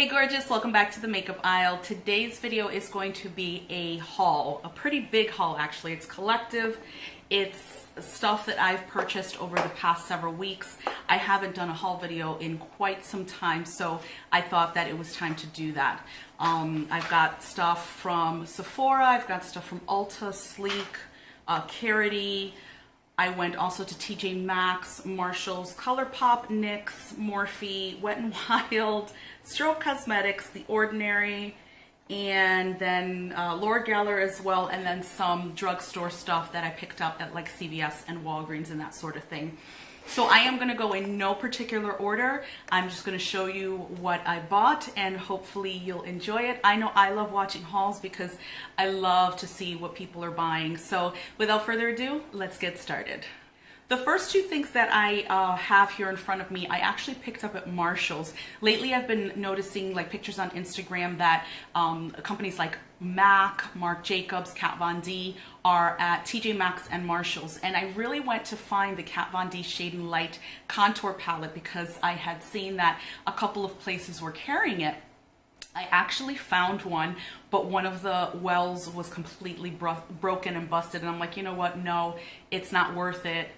Hey gorgeous, welcome back to the makeup aisle. Today's video is going to be a haul, a pretty big haul actually. It's collective, it's stuff that I've purchased over the past several weeks. I haven't done a haul video in quite some time, so I thought that it was time to do that. I've got stuff from Sephora, I've got stuff from Ulta, Sleek, Karity. I went also to TJ Maxx, Marshalls, ColourPop, NYX, Morphe, Wet n Wild, Strobe Cosmetics, The Ordinary, and then Laura Geller as well, and then some drugstore stuff that I picked up at like CVS and Walgreens and that sort of thing. So I am going to go in no particular order. I'm just going to show you what I bought and hopefully you'll enjoy it. I know I love watching hauls because I love to see what people are buying. So without further ado, let's get started. The first two things that I have here in front of me, I actually picked up at Marshalls. Lately, I've been noticing like pictures on Instagram that companies like MAC, Marc Jacobs, Kat Von D are at TJ Maxx and Marshalls. And I really went to find the Kat Von D Shade and Light contour palette because I had seen that a couple of places were carrying it. I actually found one, but one of the wells was completely broken and busted, and I'm like, you know what, no, it's not worth it.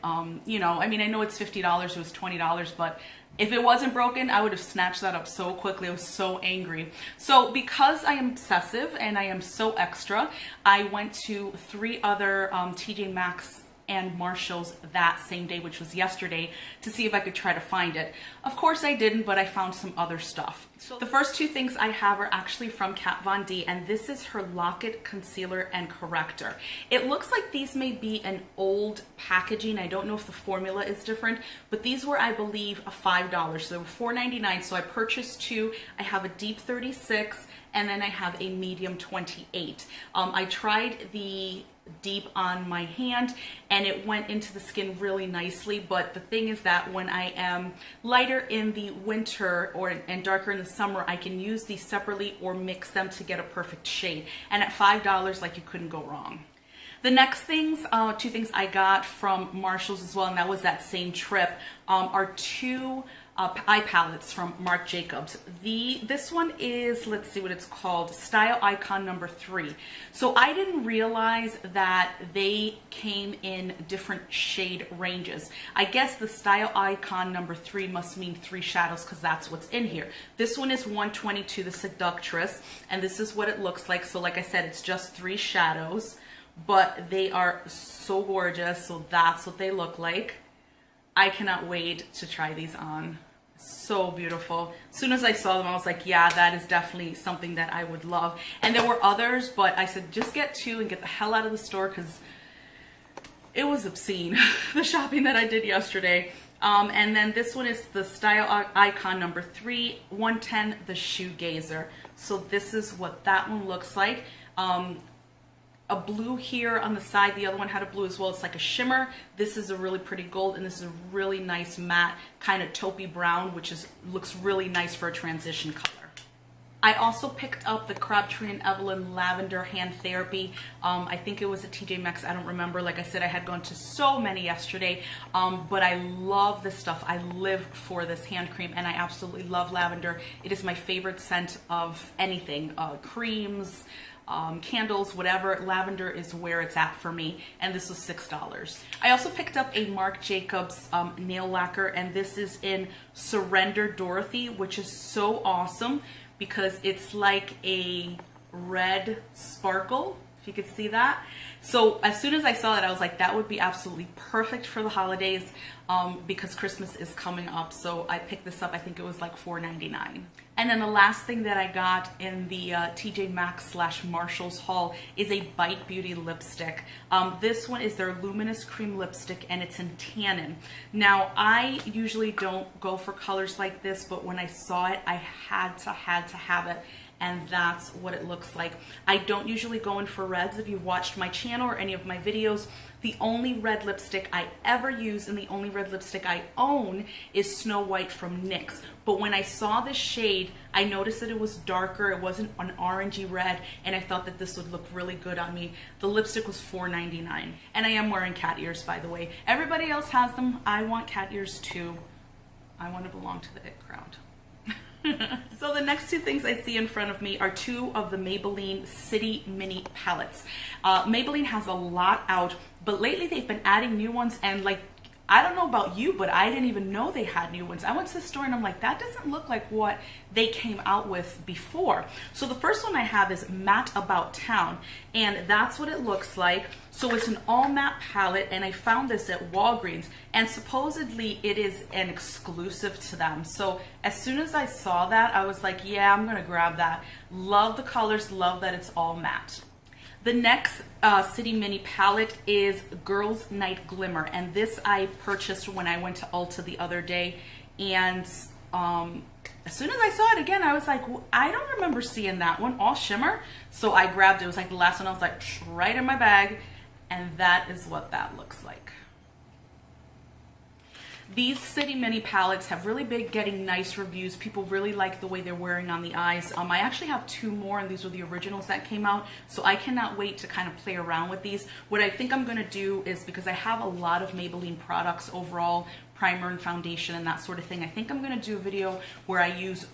You know, I mean, I know it's $50, it was $20, but if it wasn't broken, I would have snatched that up so quickly. I was so angry. So because I am obsessive and I am so extra, I went to 3 other TJ Maxx and Marshalls that same day, which was yesterday, to see if I could try to find it. Of course I didn't, but I found some other stuff. So the first 2 things I have are actually from Kat Von D, and this is her Lock-It Concealer and Corrector. It looks like these may be an old packaging. I don't know if the formula is different, but these were, I believe, $5. So they were $4.99, so I purchased 2. I have a deep 36, and then I have a medium 28. I tried the deep on my hand and it went into the skin really nicely, but the thing is that when I am lighter in the winter and darker in the summer, I can use these separately or mix them to get a perfect shade, and at $5, like, you couldn't go wrong. The next things, 2 things I got from Marshalls as well, and that was that same trip, are 2 eye palettes from Marc Jacobs. This one is, let's see what it's called, Style Icon number 3. So I didn't realize that they came in different shade ranges. I guess the Style Icon number 3 must mean 3 shadows because that's what's in here. This one is 122, the Seductress, and this is what it looks like. So like I said, it's just 3 shadows, but they are so gorgeous. So that's what they look like. I cannot wait to try these on. So beautiful. As soon as I saw them, I was like, yeah, that is definitely something that I would love. And there were others, but I said just get 2 and get the hell out of the store because it was obscene, the shopping that I did yesterday. And then this one is the Style Icon number 3, 110, the Shoegazer. So this is what that one looks like. A blue here on the side, the other one had a blue as well. It's like a shimmer. This is a really pretty gold, and this is a really nice matte kind of taupey brown, which looks really nice for a transition color. I also picked up the Crabtree and Evelyn Lavender Hand Therapy. I think it was at TJ Maxx, I don't remember. Like I said, I had gone to so many yesterday, but I love this stuff. I live for this hand cream, and I absolutely love lavender. It is my favorite scent of anything, creams, candles, whatever. Lavender is where it's at for me, and this was $6. I also picked up a Marc Jacobs nail lacquer, and this is in Surrender Dorothy, which is so awesome because it's like a red sparkle, if you could see that. So as soon as I saw that, I was like, that would be absolutely perfect for the holidays because Christmas is coming up. So I picked this up. I think it was like $4.99. And then the last thing that I got in the TJ Maxx / Marshalls haul is a Bite Beauty lipstick. This one is their Luminous Cream Lipstick, and it's in Tannin. Now, I usually don't go for colors like this, but when I saw it, I had to have it. And that's what it looks like. I don't usually go in for reds. If you've watched my channel or any of my videos, the only red lipstick I ever use and the only red lipstick I own is Snow White from NYX. But when I saw this shade, I noticed that it was darker. It wasn't an orangey red, and I thought that this would look really good on me. The lipstick was $4.99. And I am wearing cat ears, by the way. Everybody else has them. I want cat ears too. I want to belong to the it crowd. So the next two things I see in front of me are two of the Maybelline City Mini palettes. Maybelline has a lot out, but lately they've been adding new ones, and like, I don't know about you, but I didn't even know they had new ones. I went to the store and I'm like, that doesn't look like what they came out with before. So the first one I have is Matte About Town, and that's what it looks like. So it's an all matte palette, and I found this at Walgreens, and supposedly it is an exclusive to them. So as soon as I saw that, I was like, yeah, I'm gonna grab that. Love the colors, love that it's all matte. The next City Mini palette is Girls Night Glimmer, and this I purchased when I went to Ulta the other day, and as soon as I saw it again, I was like, well, I don't remember seeing that one, all shimmer. So I grabbed it. It was like the last one. I was like, right in my bag, and that is what that looks like. These City Mini palettes have really been getting nice reviews. People really like the way they're wearing on the eyes. I actually have two more, and these are the originals that came out, so I cannot wait to kind of play around with these. What I think I'm going to do is, because I have a lot of Maybelline products overall, primer and foundation and that sort of thing, I think I'm going to do a video where I use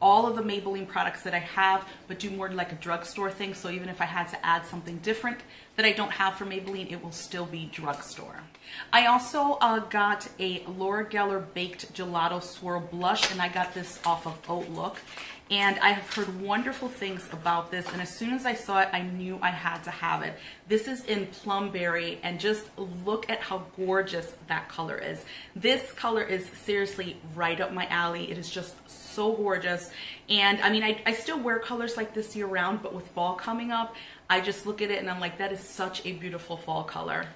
all of the Maybelline products that I have, but do more like a drugstore thing. So even if I had to add something different that I don't have for Maybelline, it will still be drugstore. I also got a Laura Geller Baked Gelato Swirl Blush, and I got this off of Outlook. And I have heard wonderful things about this, and as soon as I saw it, I knew I had to have it. This is in Plumberry, and just look at how gorgeous that color is. This color is seriously right up my alley. It is just so gorgeous. And I mean, I still wear colors like this year round, but with fall coming up, I just look at it and I'm like, that is such a beautiful fall color.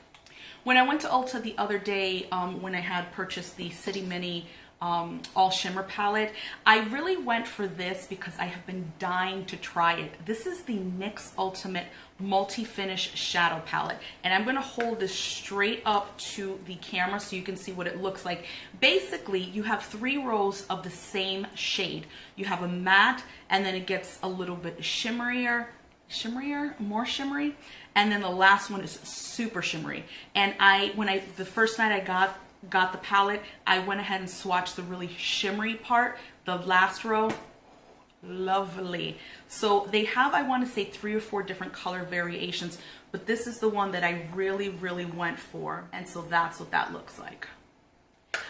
When I went to Ulta the other day, when I had purchased the City Mini all shimmer palette, I really went for this because I have been dying to try it. This is the NYX Ultimate Multi-Finish Shadow Palette, and I'm going to hold this straight up to the camera so you can see what it looks like. Basically, you have 3 rows of the same shade. You have a matte, and then it gets a little bit shimmerier, more shimmery, and then the last one is super shimmery. And the first night I got the palette, I went ahead and swatched the really shimmery part, the last row. Lovely. So they have, I want to say, 3 or 4 different color variations, but this is the one that I really went for, and so that's what that looks like.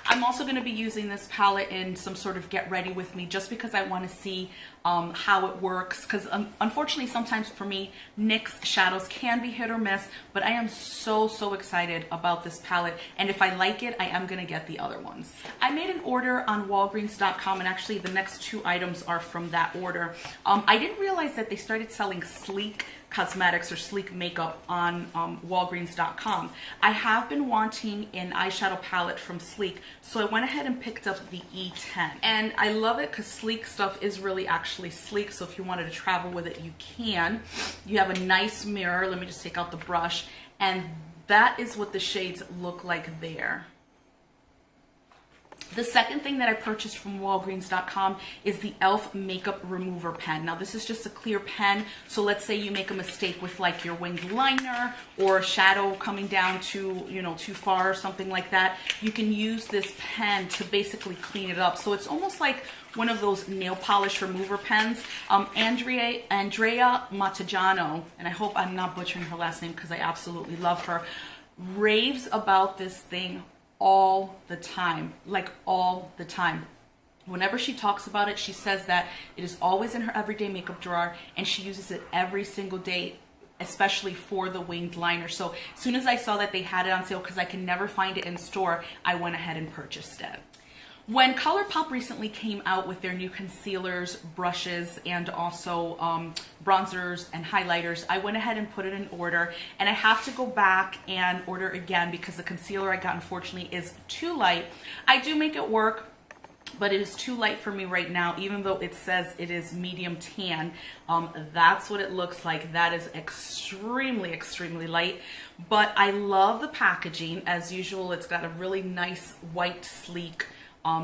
I'm also going to be using this palette in some sort of get ready with me, just because I want to see how it works, because unfortunately sometimes for me NYX shadows can be hit or miss, but I am so excited about this palette, and if I like it, I am going to get the other ones. I made an order on Walgreens.com, and actually the next 2 items are from that order. I didn't realize that they started selling sleek cosmetics or sleek makeup on Walgreens.com. I have been wanting an eyeshadow palette from Sleek, so I went ahead and picked up the E10. And I love it because Sleek stuff is really actually sleek, so if you wanted to travel with it, you can. You have a nice mirror. Let me just take out the brush, and that is what the shades look like there. The second thing that I purchased from Walgreens.com is the e.l.f. Makeup Remover Pen. Now this is just a clear pen, so let's say you make a mistake with like your winged liner or a shadow coming down too far or something like that. You can use this pen to basically clean it up. So it's almost like one of those nail polish remover pens. Andrea Mattajano, and I hope I'm not butchering her last name because I absolutely love her, raves about this thing all the time, like all the time. Whenever she talks about it, she says that it is always in her everyday makeup drawer, and she uses it every single day, especially for the winged liner. So as soon as I saw that they had it on sale, because I can never find it in store, I went ahead and purchased it. When ColourPop recently came out with their new concealers, brushes, and also bronzers and highlighters, I went ahead and put it in order, and I have to go back and order again because the concealer I got, unfortunately, is too light. I do make it work, but it is too light for me right now, even though it says it is medium tan. That's what it looks like. That is extremely light, but I love the packaging. As usual, it's got a really nice white sleek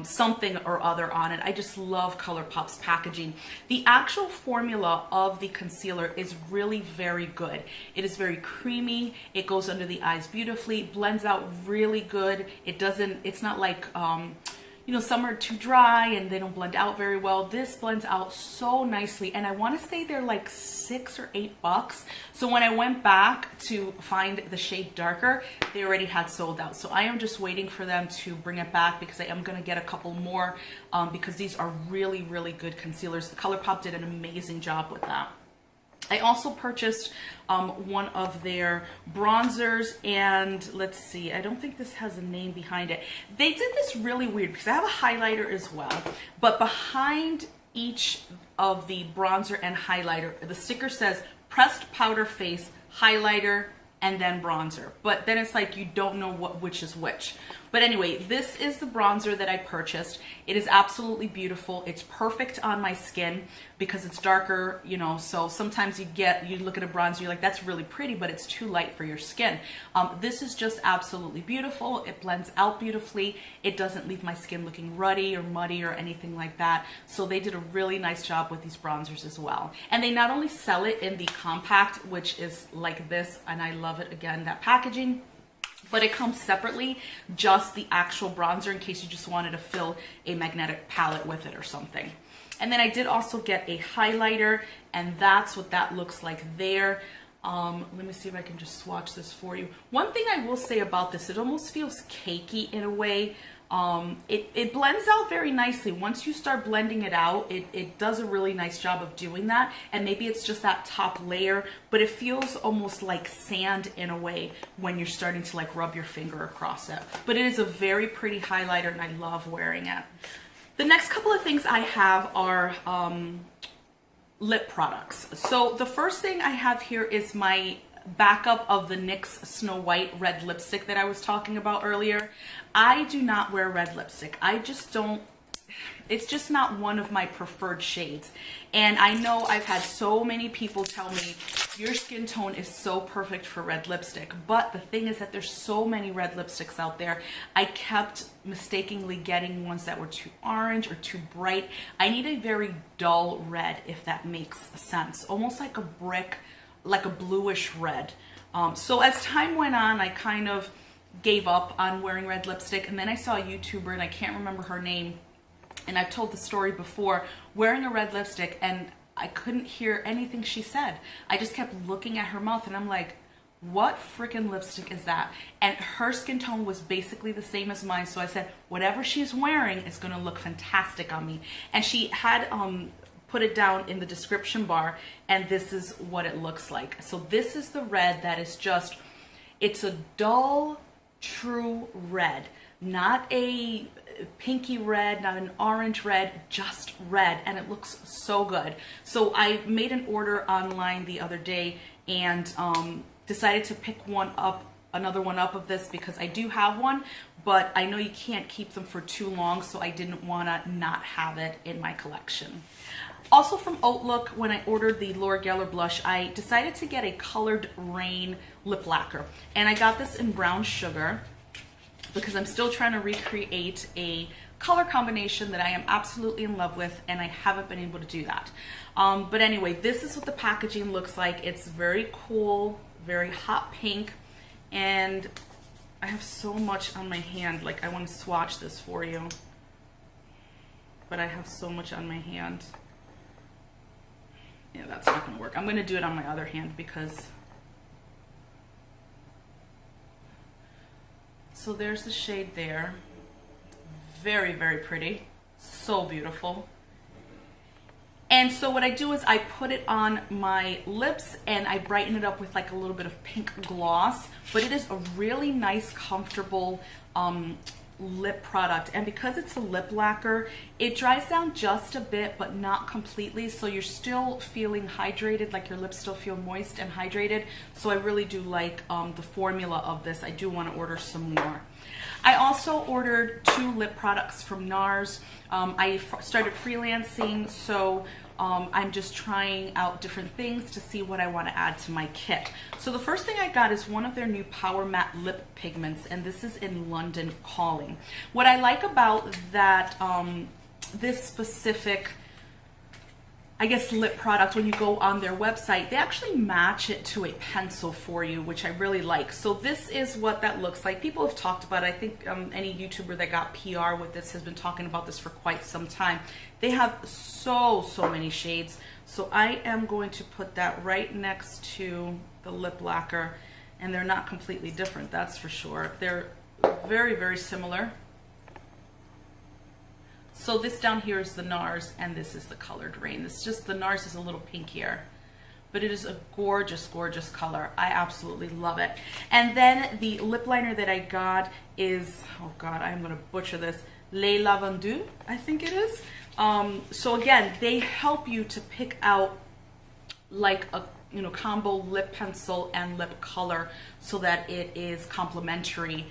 something or other on it. I just love ColourPop's packaging. The actual formula of the concealer is really very good. It is very creamy. It goes under the eyes beautifully, blends out really good. It's not like you know, some are too dry and they don't blend out very well. This blends out so nicely, and I want to say they're like $6 or $8. So when I went back to find the shade darker, they already had sold out. So I am just waiting for them to bring it back, because I am going to get a couple more, because these are really, really good concealers. ColourPop did an amazing job with that. I also purchased one of their bronzers, and let's see, I don't think this has a name behind it. They did this really weird, because I have a highlighter as well, but behind each of the bronzer and highlighter, the sticker says pressed powder face, highlighter, and then bronzer. But then it's like you don't know which is which. But anyway, this is the bronzer that I purchased. It is absolutely beautiful. It's perfect on my skin because it's darker, you know, so sometimes you look at a bronzer, you're like, that's really pretty, but it's too light for your skin. This is just absolutely beautiful. It blends out beautifully. It doesn't leave my skin looking ruddy or muddy or anything like that. So they did a really nice job with these bronzers as well. And they not only sell it in the compact, which is like this, and I love it, again, that packaging, but it comes separately, just the actual bronzer, in case you just wanted to fill a magnetic palette with it or something. And then I did also get a highlighter, and that's what that looks like there. Let me see if I can just swatch this for you. One thing I will say about this, it almost feels cakey in a way. It blends out very nicely. Once you start blending it out, it does a really nice job of doing that. And maybe it's just that top layer, but it feels almost like sand in a way when you're starting to like rub your finger across it. But it is a very pretty highlighter, and I love wearing it. The next couple of things I have are lip products. So the first thing I have here is my backup of the NYX Snow White red lipstick that I was talking about earlier. I do not wear red lipstick. I just don't, it's just not one of my preferred shades. And I know I've had so many people tell me, your skin tone is so perfect for red lipstick. But the thing is that there's so many red lipsticks out there. I kept mistakenly getting ones that were too orange or too bright. I need a very dull red, if that makes sense. Almost like a brick, like a bluish red. So as time went on, I kind of gave up on wearing red lipstick, and then I saw a YouTuber, and I can't remember her name, and I've told the story before, wearing a red lipstick, and I couldn't hear anything she said. I just kept looking at her mouth, and I'm like, what freaking lipstick is that? And her skin tone was basically the same as mine, so I said, whatever she's wearing is gonna look fantastic on me. And she had put it down in the description bar, and this is what it looks like. So this is the red that is just, it's a dull, true red, not a pinky red, not an orange red, just red, and it looks so good. So I made an order online the other day, and decided to pick one up, another one up of this, because I do have one, but I know you can't keep them for too long, so I didn't want to not have it in my collection. Also from Outlook, when I ordered the Laura Geller blush, I decided to get a Colored Rain lip lacquer. And I got this in Brown Sugar because I'm still trying to recreate a color combination that I am absolutely in love with, and I haven't been able to do that. But anyway, this is what the packaging looks like. It's very cool, very hot pink, and I have so much on my hand. Like, I want to swatch this for you, but I have so much on my hand. Yeah, that's not going to work. I'm going to do it on my other hand because... So there's the shade there. Very, very pretty. So beautiful. And so what I do is I put it on my lips and I brighten it up with like a little bit of pink gloss. But it is a really nice, comfortable lip product, and because it's a lip lacquer, it dries down just a bit but not completely, so you're still feeling hydrated, like your lips still feel moist and hydrated. So I really do like the formula of this. I do want to order some more. I also ordered 2 lip products from NARS. I started freelancing, so I'm just trying out different things to see what I want to add to my kit. So the first thing I got is one of their new Power Matte lip pigments, and this is in London Calling. What I like about that, this specific I guess, lip product, when you go on their website, they actually match it to a pencil for you, which I really like. So this is what that looks like. People have talked about it. I think any YouTuber that got PR with this has been talking about this for quite some time. They have so many shades. So I am going to put that right next to the lip lacquer, and they're not completely different, that's for sure. They're very similar. So this down here is the NARS, and this is the Colored Rain. This is just, the NARS is a little pinkier, but it is a gorgeous color. I absolutely love it. And then the lip liner that I got is, oh God, I'm gonna butcher this, Les Lavendus, I think it is. So again, they help you to pick out like a, you know, combo lip pencil and lip color so that it is complementary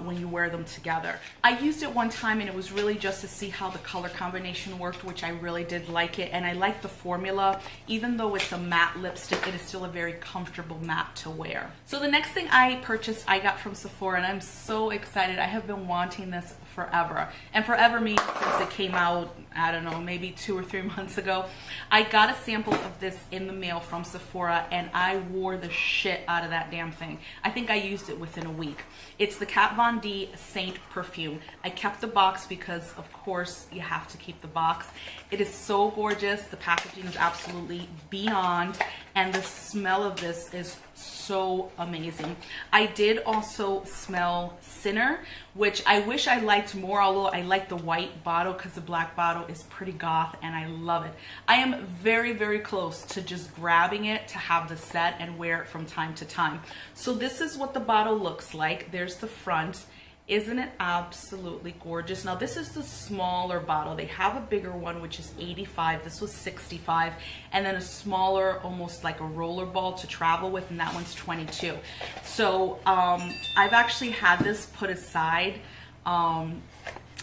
when you wear them together. I used it one time and it was really just to see how the color combination worked, which I really did like it. And I like the formula. Even though it's a matte lipstick, it is still a very comfortable matte to wear. So the next thing I purchased, I got from Sephora, and I'm so excited. I have been wanting this forever. And forever means since it came out, I don't know, maybe 2 or 3 months ago. I got a sample of this in the mail from Sephora, and I wore the shit out of that damn thing. I think I used it within a week. It's the Kat Von D Saint Perfume. I kept the box because, of course, you have to keep the box. It is so gorgeous. The packaging is absolutely beyond, and the smell of this is so amazing. I did also smell Sinner, which I wish I liked more, although I like the white bottle because the black bottle is pretty goth and I love it. I am very close to just grabbing it to have the set and wear it from time to time. So this is what the bottle looks like. There's the front. Isn't it absolutely gorgeous? Now this is the smaller bottle. They have a bigger one, which is 85. This was 65. And then a smaller, almost like a roller ball to travel with, and that one's 22. So I've actually had this put aside.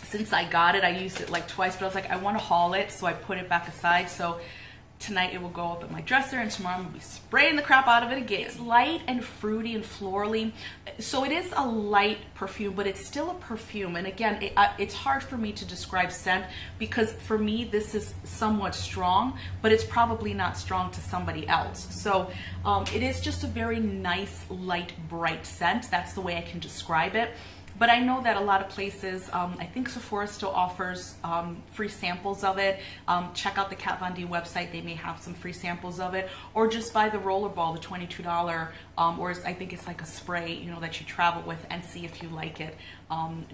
Since I got it, I used it like twice, but I was like, I want to haul it, so I put it back aside. So tonight it will go up in my dresser, and tomorrow I'm going to be spraying the crap out of it again. It's light and fruity and florally. So it is a light perfume, but it's still a perfume. And again, it's hard for me to describe scent because for me this is somewhat strong, but it's probably not strong to somebody else. So it is just a very nice, light, bright scent. That's the way I can describe it. But I know that a lot of places, I think Sephora still offers free samples of it. Check out the Kat Von D website. They may have some free samples of it. Or just buy the rollerball, the $22, or I think it's like a spray, you know, that you travel with, and see if you like it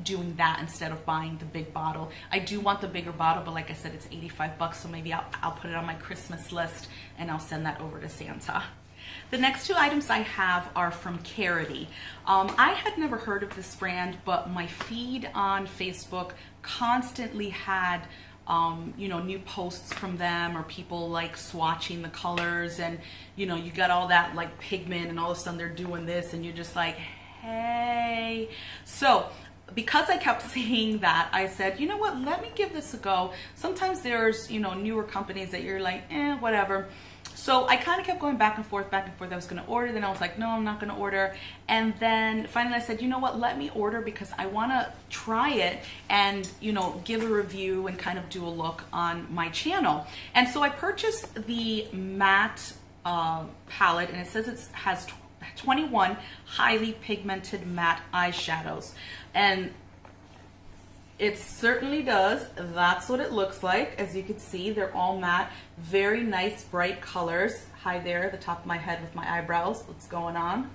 doing that instead of buying the big bottle. I do want the bigger bottle, but like I said, it's 85 bucks, so maybe I'll put it on my Christmas list and I'll send that over to Santa. The next 2 items I have are from Karity. I had never heard of this brand, but my feed on Facebook constantly had you know, new posts from them, or people like swatching the colors, and you know, you got all that like pigment, and all of a sudden they're doing this, and you're just like, hey. So because I kept seeing that, I said, you know what, let me give this a go. Sometimes there's, you know, newer companies that you're like, whatever. So I kind of kept going back and forth. I was going to order, then I was like, no, I'm not going to order. And then finally I said, you know what, let me order because I want to try it and, you know, give a review and kind of do a look on my channel. And so I purchased the matte palette, and it says it has 21 highly pigmented matte eyeshadows. And it certainly does. That's what it looks like. As you can see, they're all matte, very nice bright colors. Hi there at the top of my head with my eyebrows. What's going on?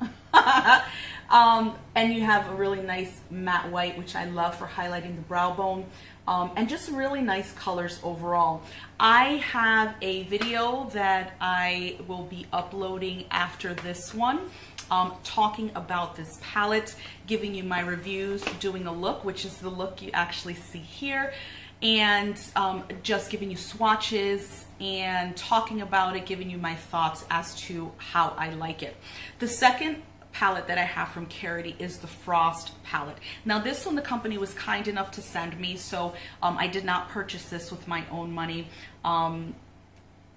And you have a really nice matte white, which I love for highlighting the brow bone. And just really nice colors overall. I have a video that I will be uploading after this one, talking about this palette, giving you my reviews, doing a look, which is the look you actually see here, and just giving you swatches and talking about it, giving you my thoughts as to how I like it. The second palette that I have from Karity is the Frost palette. Now this one the company was kind enough to send me, so I did not purchase this with my own money.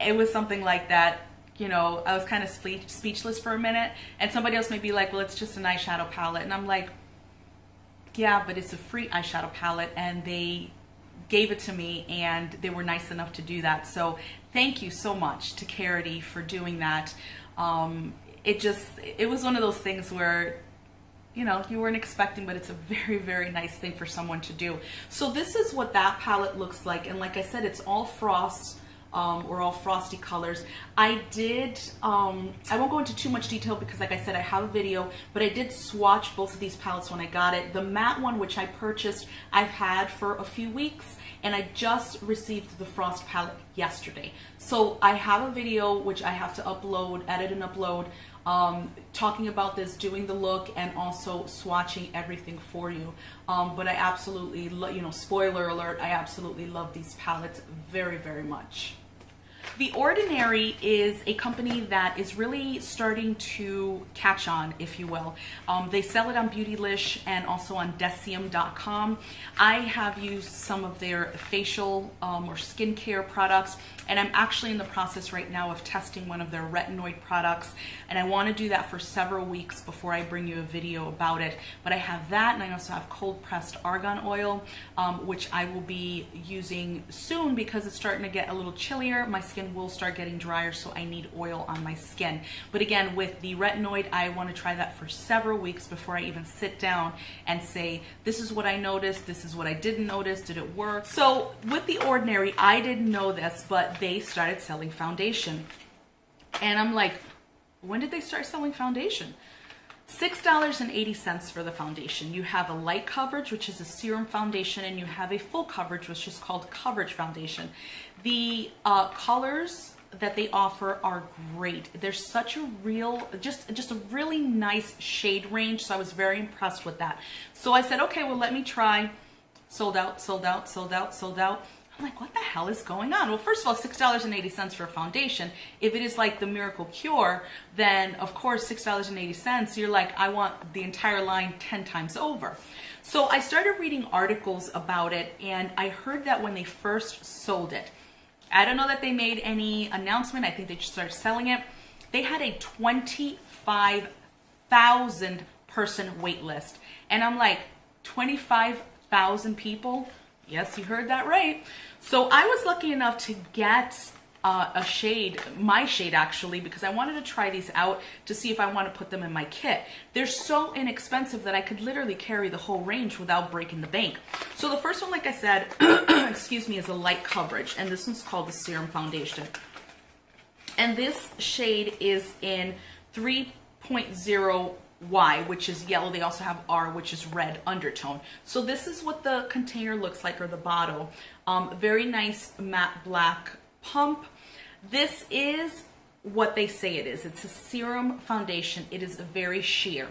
It was something like that, you know, I was kind of speechless for a minute, and somebody else may be like, well, it's just an eyeshadow palette, and I'm like, yeah, but it's a free eyeshadow palette, and they gave it to me, and they were nice enough to do that. So thank you so much to Karity for doing that. It was one of those things where, you know, you weren't expecting, but it's a very, very nice thing for someone to do. So this is what that palette looks like. And like I said, it's all frost, or all frosty colors. I won't go into too much detail because like I said, I have a video, but I did swatch both of these palettes when I got it. The matte one, which I purchased, I've had for a few weeks, and I just received the frost palette yesterday. So I have a video which I have to upload, edit and upload, talking about this, doing the look, and also swatching everything for you. But I absolutely, you know, spoiler alert, I absolutely love these palettes very, very much. The Ordinary is a company that is really starting to catch on, if you will. They sell it on Beautylish and also on Decium.com. I have used some of their facial or skincare products, and I'm actually in the process right now of testing one of their retinoid products, and I want to do that for several weeks before I bring you a video about it. But I have that, and I also have cold pressed argan oil, which I will be using soon because it's starting to get a little chillier. My skin will start getting drier, so I need oil on my skin. But again, with the retinoid, I want to try that for several weeks before I even sit down and say, this is what I noticed, this is what I didn't notice, did it work? So with the Ordinary, I didn't know this, but they started selling foundation. And I'm like, when did they start selling foundation? $6.80 for the foundation. You have a light coverage, which is a serum foundation, and you have a full coverage, which is called coverage foundation. The colors that they offer are great. There's such a real, just a really nice shade range, so I was very impressed with that. So I said, okay, well, let me try. Sold out, sold out, sold out, sold out. I'm like, what the hell is going on? Well, first of all, $6.80 for a foundation. If it is like the Miracle Cure, then of course $6.80, you're like, I want the entire line 10 times over. So I started reading articles about it, and I heard that when they first sold it, I don't know that they made any announcement, I think they just started selling it, they had a 25,000 person wait list. And I'm like, 25,000 people? Yes, you heard that right. So I was lucky enough to get a shade, my shade actually, because I wanted to try these out to see if I want to put them in my kit. They're so inexpensive that I could literally carry the whole range without breaking the bank. So the first one, like I said, excuse me, is a light coverage, and this one's called the Serum Foundation. And this shade is in 3.0 Y, which is yellow. They also have R, which is red undertone. So this is what the container looks like, or the bottle. Very nice matte black pump. This is what they say it is. It's a serum foundation. It is very sheer.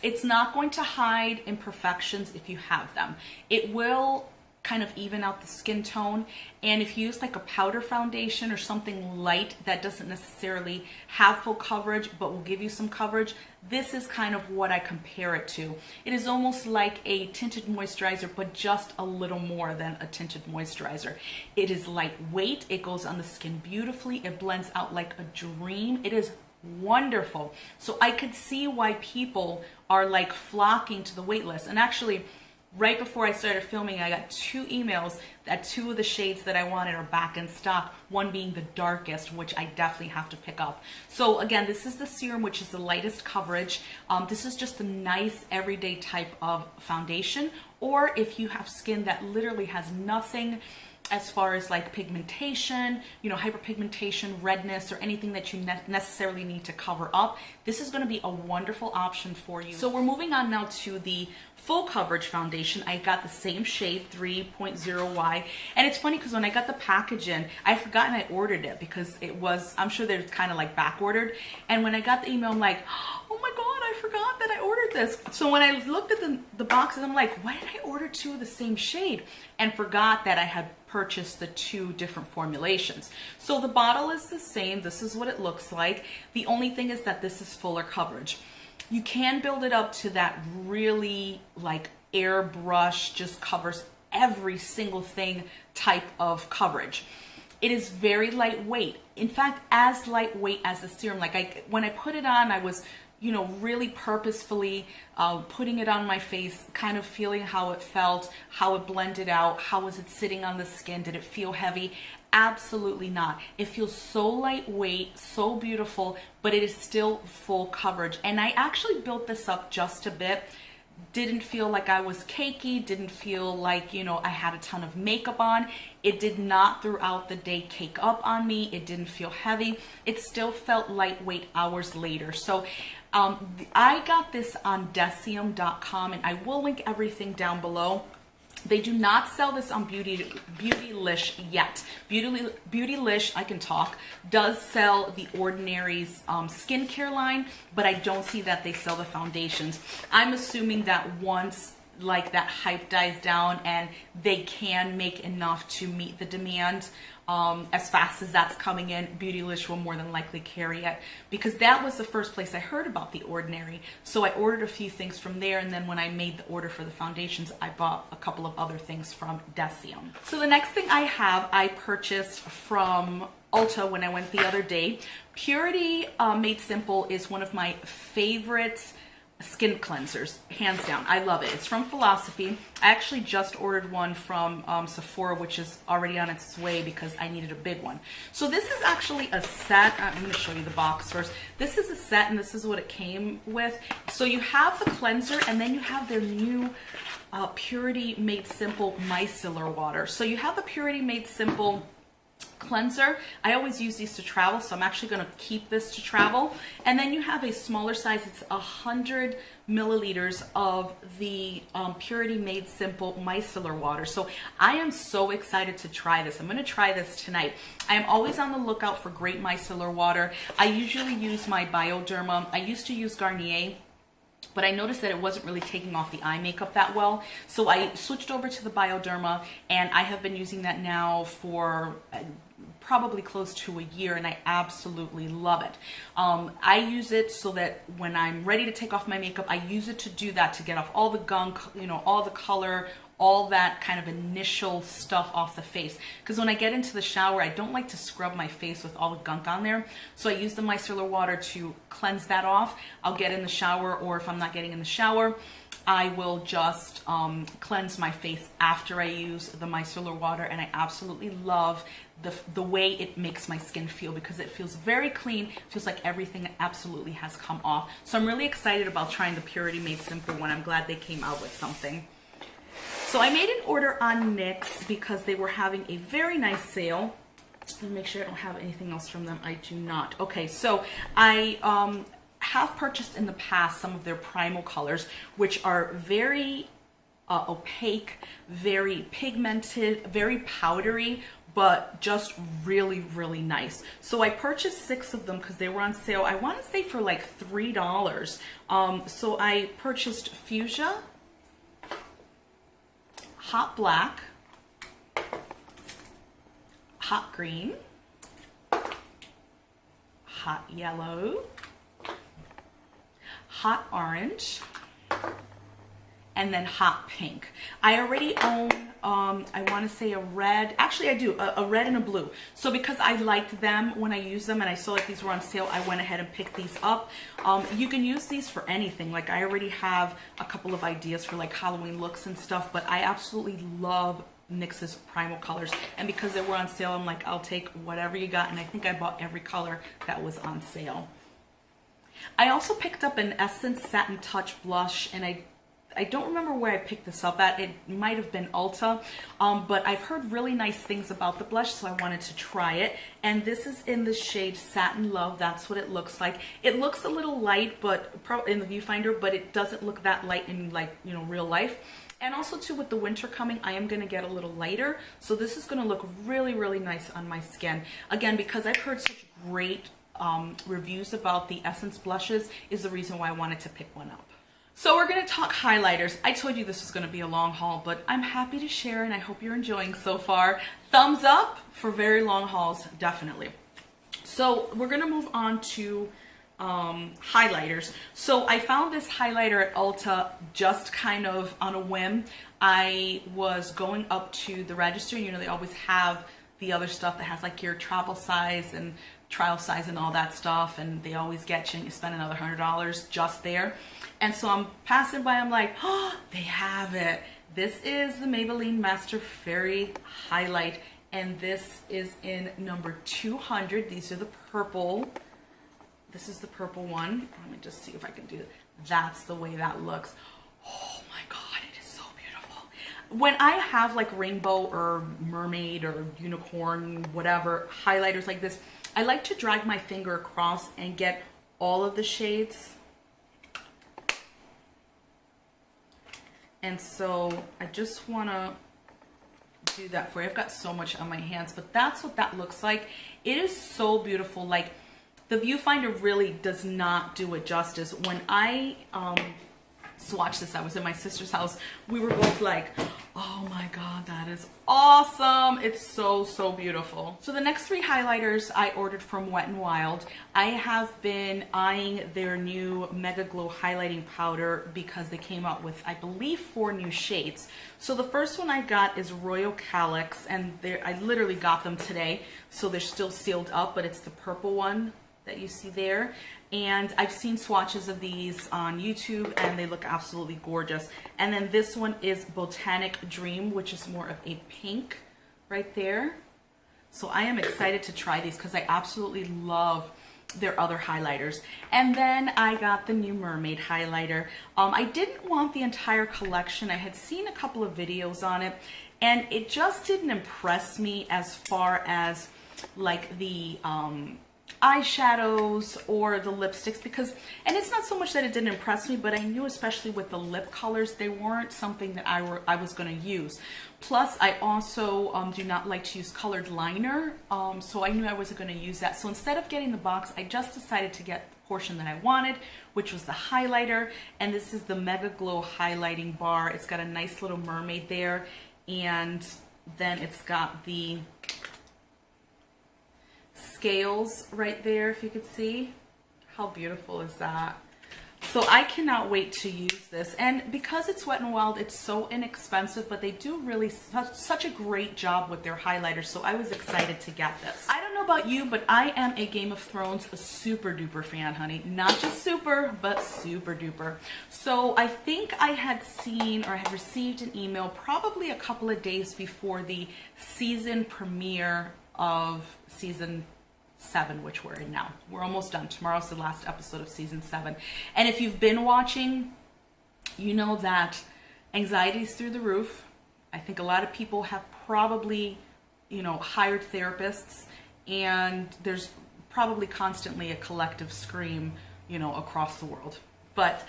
It's not going to hide imperfections if you have them. It will kind of even out the skin tone, and if you use like a powder foundation or something light that doesn't necessarily have full coverage but will give you some coverage, this is kind of what I compare it to. It is almost like a tinted moisturizer, but just a little more than a tinted moisturizer. It is lightweight, it goes on the skin beautifully, it blends out like a dream. It is wonderful. So I could see why people are like flocking to the wait list. And actually, right before I started filming, I got 2 emails that 2 of the shades that I wanted are back in stock, one being the darkest, which I definitely have to pick up. So again, this is the serum, which is the lightest coverage. This is just a nice everyday type of foundation, or if you have skin that literally has nothing as far as like pigmentation, you know, hyperpigmentation, redness, or anything that you necessarily need to cover up, this is going to be a wonderful option for you. So we're moving on now to the full coverage foundation. I got the same shade, 3.0Y, and it's funny because when I got the package in, I had forgotten I ordered it because it was, I'm sure they're kind of like back ordered, and when I got the email, I'm like, oh my god, I forgot that I ordered this. So when I looked at the boxes, I'm like, why did I order 2 of the same shade? And forgot that I had purchased the 2 different formulations. So the bottle is the same. This is what it looks like. The only thing is that this is fuller coverage. You can build it up to that really like airbrush, just covers every single thing type of coverage. It is very lightweight. In fact, as lightweight as the serum. Like when I put it on, I was you know, really purposefully putting it on my face, kind of feeling how it felt, how it blended out, how was it sitting on the skin, did it feel heavy? Absolutely not. It feels so lightweight, so beautiful, but it is still full coverage. And I actually built this up just a bit. Didn't feel like I was cakey, didn't feel like, you know, I had a ton of makeup on. It did not throughout the day cake up on me. It didn't feel heavy. It still felt lightweight hours later. So I got this on Decium.com, and I will link everything down below. They do not sell this on Beautylish yet. Beautylish, I can talk, does sell the Ordinary's skincare line, but I don't see that they sell the foundations. I'm assuming that once like that hype dies down and they can make enough to meet the demand as fast as that's coming in, Beautylish will more than likely carry it, because that was the first place I heard about the Ordinary. So I ordered a few things from there, and then when I made the order for the foundations, I bought a couple of other things from Decium. So the next thing I have, I purchased from Ulta when I went the other day. Purity Made Simple is one of my favorite skin cleansers, hands down. I love it. It's from Philosophy. I actually just ordered one from Sephora, which is already on its way because I needed a big one. So this is actually a set. I'm going to show you the box first. This is a set, and this is what it came with. So you have the cleanser, and then you have their new Purity Made Simple Micellar Water. So you have the Purity Made Simple cleanser. I always use these to travel, so I'm actually going to keep this to travel. And then you have a smaller size. It's 100 milliliters of the Purity Made Simple Micellar Water. So I am so excited to try this. I'm going to try this tonight. I am always on the lookout for great micellar water. I usually use my Bioderma. I used to use Garnier, but I noticed that it wasn't really taking off the eye makeup that well. So I switched over to the Bioderma, and I have been using that now for probably close to a year, and I absolutely love it. I use it so that when I'm ready to take off my makeup, I use it to do that, to get off all the gunk, you know, all the color, all that kind of initial stuff off the face. Because when I get into the shower, I don't like to scrub my face with all the gunk on there. So I use the micellar water to cleanse that off. I'll get in the shower, or if I'm not getting in the shower, I will just cleanse my face after I use the micellar water, and I absolutely love the way it makes my skin feel, because it feels very clean. It feels like everything absolutely has come off. So I'm really excited about trying the Purity Made Simple one. I'm glad they came out with something. So I made an order on NYX because they were having a very nice sale. Let me make sure I don't have anything else from them. I do not. Okay, so I have purchased in the past some of their Primal Colors, which are very opaque, very pigmented, very powdery, but just really, really nice. So I purchased 6 of them because they were on sale. I want to say for like $3. So I purchased Fuchsia, Hot Black, Hot Green, Hot Yellow, Hot Orange, and then Hot Pink. I already own, I want to say a red, actually I do, a red and a blue. So because I liked them when I used them and I saw like these were on sale, I went ahead and picked these up. You can use these for anything. Like I already have a couple of ideas for like Halloween looks and stuff, but I absolutely love NYX's Primal Colors. And because they were on sale, I'm like, I'll take whatever you got. And I think I bought every color that was on sale. I also picked up an Essence Satin Touch blush, and I don't remember where I picked this up at. It might have been Ulta, but I've heard really nice things about the blush, so I wanted to try it. And this is in the shade Satin Love. That's what it looks like. It looks a little light, but in the viewfinder, but it doesn't look that light in, like, you know, real life. And also too, with the winter coming, I am going to get a little lighter, so this is going to look really, really nice on my skin. Again, because I've heard such great reviews about the Essence blushes is the reason why I wanted to pick one up. So we're going to talk highlighters. I told you this was going to be a long haul, but I'm happy to share, and I hope you're enjoying so far. Thumbs up for very long hauls, definitely. So we're going to move on to highlighters. So I found this highlighter at Ulta just kind of on a whim. I was going up to the register, and you know they always have the other stuff that has like your travel size and trial size and all that stuff, and they always get you and you spend another $100 just there. And so I'm passing by, I'm like, oh, they have it. This is the Maybelline Master Fairy Highlight, and this is in number 200. These are the purple. This is the purple one. Let me just see if I can do it. That's the way that looks. Oh my God, it is so beautiful. When I have like rainbow or mermaid or unicorn, whatever, highlighters like this, I like to drag my finger across and get all of the shades. And so I just want to do that for you. I've got so much on my hands, but that's what that looks like. It is so beautiful. Like, the viewfinder really does not do it justice. When I swatched this, I was in my sister's house. We were both like, oh my God, that is awesome. It's so, so beautiful. So the next three highlighters I ordered from Wet n Wild. I have been eyeing their new Mega Glow highlighting powder because they came out with, I believe, 4 new shades. So the first one I got is Royal Calyx, and I literally got them today, so they're still sealed up, but it's the purple one that you see there. And I've seen swatches of these on YouTube and they look absolutely gorgeous. And then this one is Botanic Dream, which is more of a pink right there. So I am excited to try these because I absolutely love their other highlighters. And then I got the new Mermaid highlighter. I didn't want the entire collection. I had seen a couple of videos on it and it just didn't impress me as far as like the eyeshadows or the lipsticks, because, and it's not so much that it didn't impress me, but I knew especially with the lip colors, they weren't something that I was going to use. Plus, I also do not like to use colored liner, so I knew I wasn't going to use that. So instead of getting the box, I just decided to get the portion that I wanted, which was the highlighter, and this is the Mega Glow highlighting bar. It's got a nice little mermaid there, and then it's got the scales right there, if you could see. How beautiful is that? So I cannot wait to use this, and because it's Wet n Wild, it's so inexpensive, but they do really such a great job with their highlighters, so I was excited to get this. I don't know about you, but I am a Game of Thrones super duper fan, honey. Not just super, but super duper. So I think I had seen or had received an email probably a couple of days before the season premiere of season 7, which we're in now. We're almost done. Tomorrow's the last episode of season 7. And if you've been watching, you know that anxiety's through the roof. I think a lot of people have probably, you know, hired therapists, and there's probably constantly a collective scream, you know, across the world. But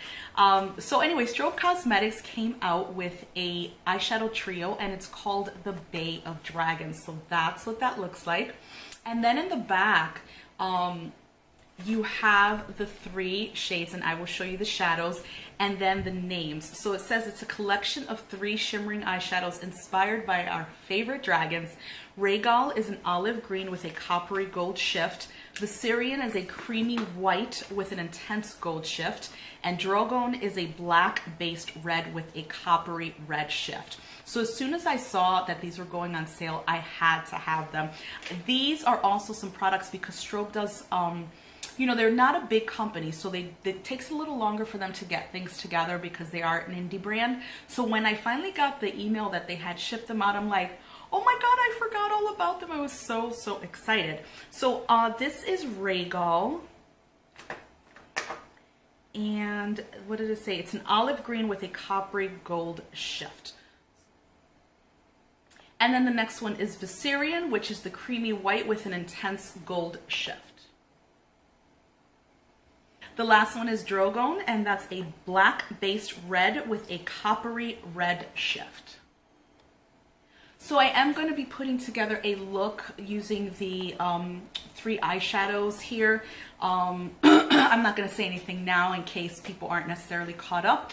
so anyway, Strobe Cosmetics came out with a eyeshadow trio, and it's called the Bay of Dragons. So that's what that looks like. And then in the back, you have the 3 shades, and I will show you the shadows and then the names. So it says it's a collection of 3 shimmering eyeshadows inspired by our favorite dragons. Rhaegal is an olive green with a coppery gold shift. Viserion is a creamy white with an intense gold shift. And Drogon is a black-based red with a coppery red shift. So as soon as I saw that these were going on sale, I had to have them. These are also some products because Strobe does, you know, they're not a big company, so it takes a little longer for them to get things together because they are an indie brand. So when I finally got the email that they had shipped them out, I'm like, oh my God, I forgot all about them. I was so, so excited. So this is Rhaegal. And what did it say? It's an olive green with a coppery gold shift. And then the next one is Viserion, which is the creamy white with an intense gold shift. The last one is Drogon, and that's a black-based red with a coppery red shift. So I am going to be putting together a look using the 3 eyeshadows here. I'm not going to say anything now in case people aren't necessarily caught up.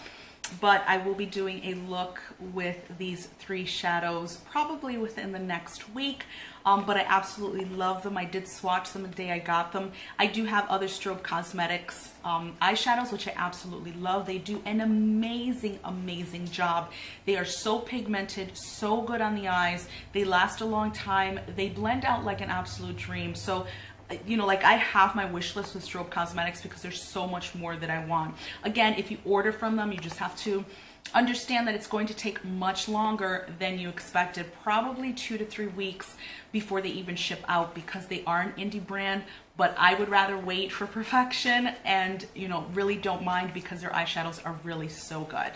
but I will be doing a look with these 3 shadows probably within the next week. But I absolutely love them. I did swatch them the day I got them. I do have other Strobe Cosmetics eyeshadows, which I absolutely love. They do an amazing, amazing job. They are so pigmented, so good on the eyes. They last a long time. They blend out like an absolute dream. So, you know, like I have my wish list with Strobe Cosmetics because there's so much more that I want. Again, if you order from them, you just have to understand that it's going to take much longer than you expected, probably 2 to 3 weeks before they even ship out, because they are an indie brand. But I would rather wait for perfection, and you know, really don't mind, because their eyeshadows are really so good.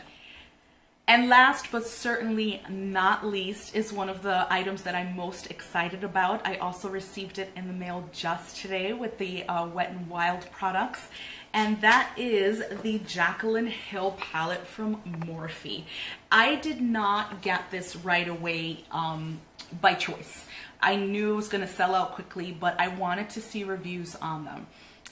And last but certainly not least is one of the items that I'm most excited about. I also received it in the mail just today with the Wet n Wild products, and that is the Jaclyn Hill Palette from Morphe. I did not get this right away by choice. I knew it was going to sell out quickly, but I wanted to see reviews on them.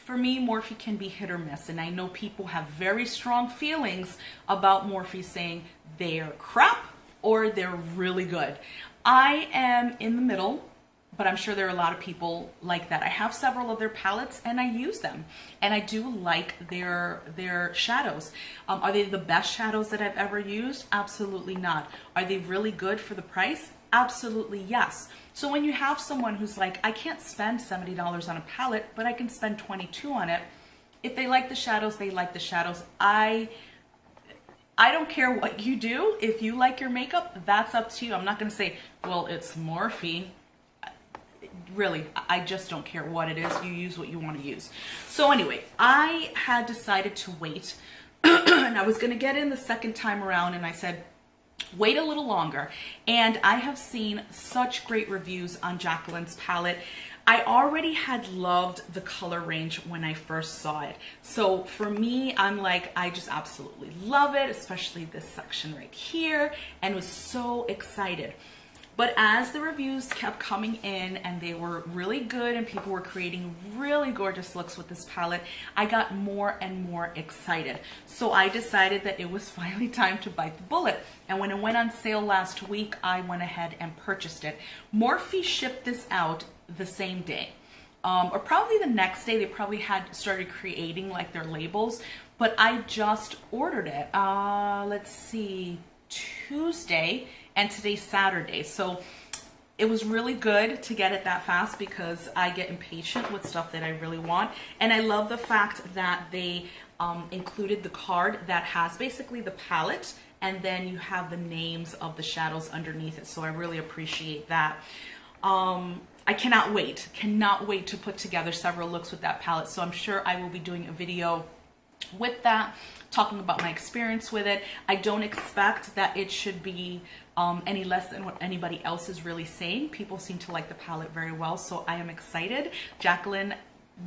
For me, Morphe can be hit or miss, and I know people have very strong feelings about Morphe, saying they're crap or they're really good. I am in the middle, but I'm sure there are a lot of people like that. I have several of their palettes and I use them, and I do like their shadows. Are they the best shadows that I've ever used? Absolutely not. Are they really good for the price? Absolutely yes. So when you have someone who's like, I can't spend $70 on a palette, but I can spend $22 on it. If they like the shadows, they like the shadows. I don't care what you do. If you like your makeup, that's up to you. I'm not going to say, well, it's Morphe. Really, I just don't care what it is. You use what you want to use. So anyway, I had decided to wait, and I was going to get in the second time around, and I said, wait a little longer. And I have seen such great reviews on Jaclyn's palette. I already had loved the color range when I first saw it. So for me, I'm like, I just absolutely love it, especially this section right here, and was so excited. But as the reviews kept coming in and they were really good and people were creating really gorgeous looks with this palette, I got more and more excited. So I decided that it was finally time to bite the bullet. And when it went on sale last week, I went ahead and purchased it. Morphe shipped this out the same day. Or probably the next day. They probably had started creating like their labels, but I just ordered it, let's see, Tuesday, and today's Saturday. So it was really good to get it that fast, because I get impatient with stuff that I really want. And I love the fact that they included the card that has basically the palette, and then you have the names of the shadows underneath it. So I really appreciate that. I cannot wait to put together several looks with that palette. So I'm sure I will be doing a video with that, talking about my experience with it. I don't expect that it should be any less than what anybody else is really saying. People seem to like the palette very well, so I am excited. Jaclyn,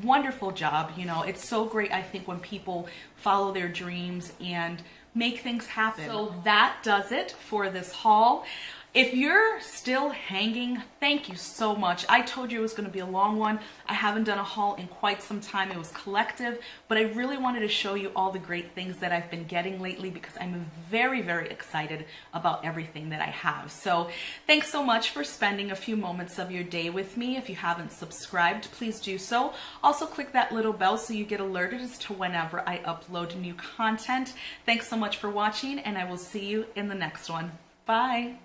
wonderful job. You know, it's so great, I think, when people follow their dreams and make things happen. So that does it for this haul. If you're still hanging, thank you so much. I told you it was going to be a long one. I haven't done a haul in quite some time. It was collective, but I really wanted to show you all the great things that I've been getting lately, because I'm very, very excited about everything that I have. So thanks so much for spending a few moments of your day with me. If you haven't subscribed, please do so. Also click that little bell so you get alerted as to whenever I upload new content. Thanks so much for watching, and I will see you in the next one. Bye.